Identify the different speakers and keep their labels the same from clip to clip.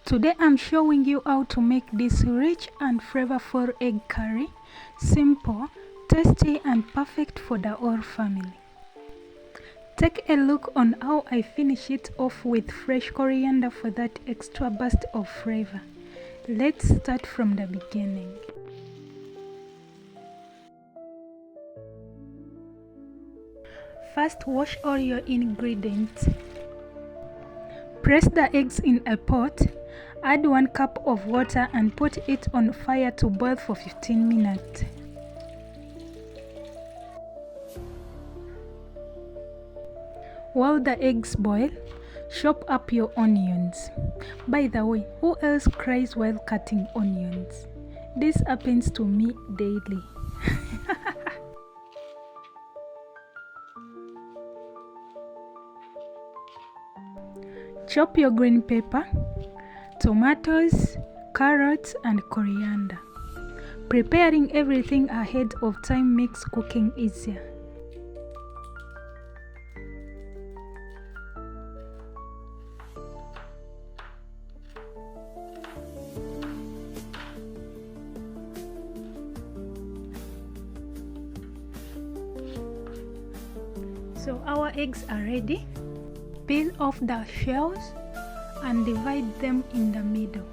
Speaker 1: Today I'm showing you how to make this rich and flavorful egg curry. Simple, tasty and perfect for the whole family. Take a look on how I finish it off with fresh coriander for that extra burst of flavor. Let's start from the beginning. First, wash all your ingredients. Press the eggs in a pot. Add 1 cup of water and put it on fire to boil for 15 minutes. While the eggs boil, chop up your onions. By the way, who else cries while cutting onions? This happens to me daily. Chop your green pepper, tomatoes, carrots and coriander. Preparing everything ahead of time makes cooking easier. So our eggs are ready. Peel off the shells and divide them in the middle.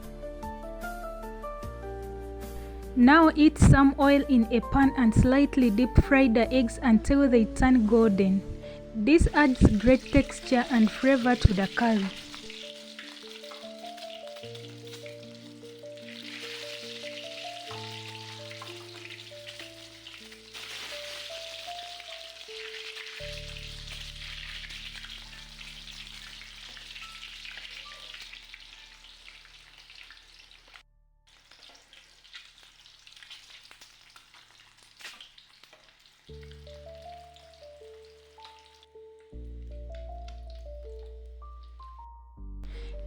Speaker 1: Now heat some oil in a pan and slightly deep fry the eggs until they turn golden. This adds great texture and flavor to the curry.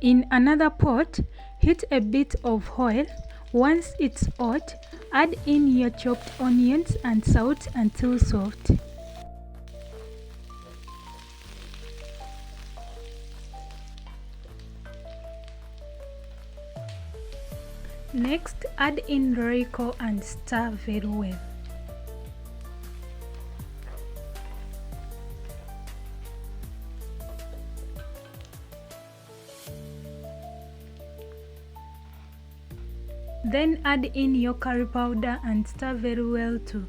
Speaker 1: In another pot, heat a bit of oil. Once it's hot, add in your chopped onions and salt until soft. Next, add in Royco and stir very well. Then add in your curry powder and stir very well too.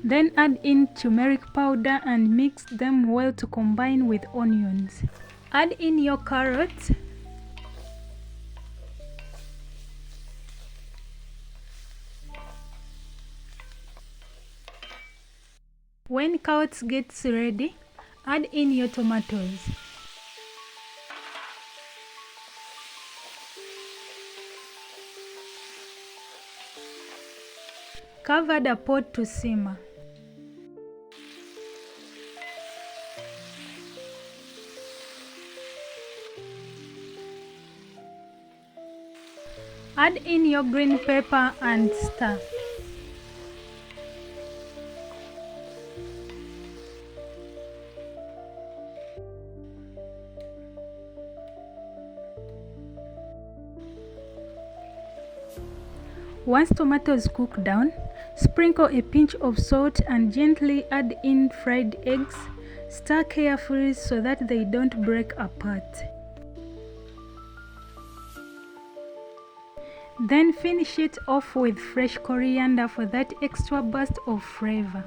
Speaker 1: Then add in turmeric powder and mix them well to combine with onions. Add in your carrots. When carrots gets ready, add in your tomatoes. Cover the pot to simmer. Add in your green pepper and stir. Once tomatoes cook down, sprinkle a pinch of salt and gently add in fried eggs. Stir carefully so that they don't break apart. Then finish it off with fresh coriander for that extra burst of flavor.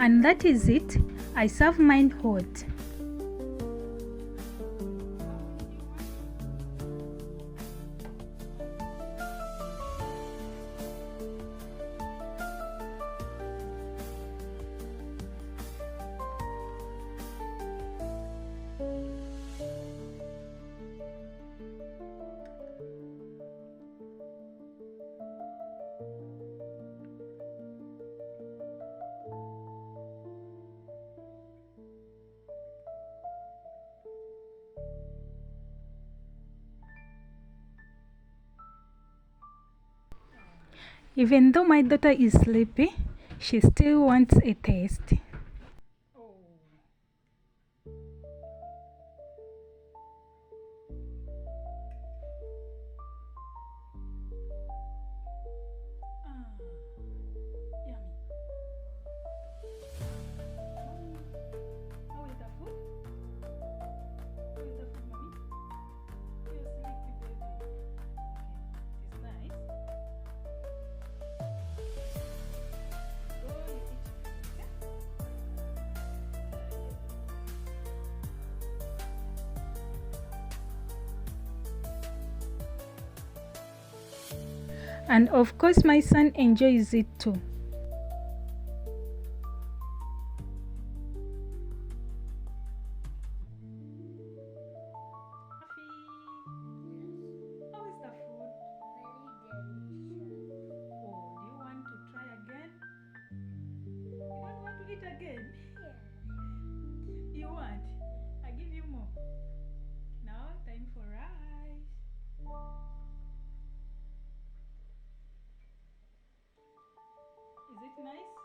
Speaker 1: And that is it. I serve mine hot. Even though my daughter is sleepy, she still wants a taste. Oh. Ah, yummy. How is the food? How is the food, mommy? You're sleepy, baby. Okay, it's nice. Go, you eat. Okay? And of course, my son enjoys it too. How is the food? Oh, do you want to try again? You don't want to eat again? You want? I give you more. Now, time for rice. Is it nice?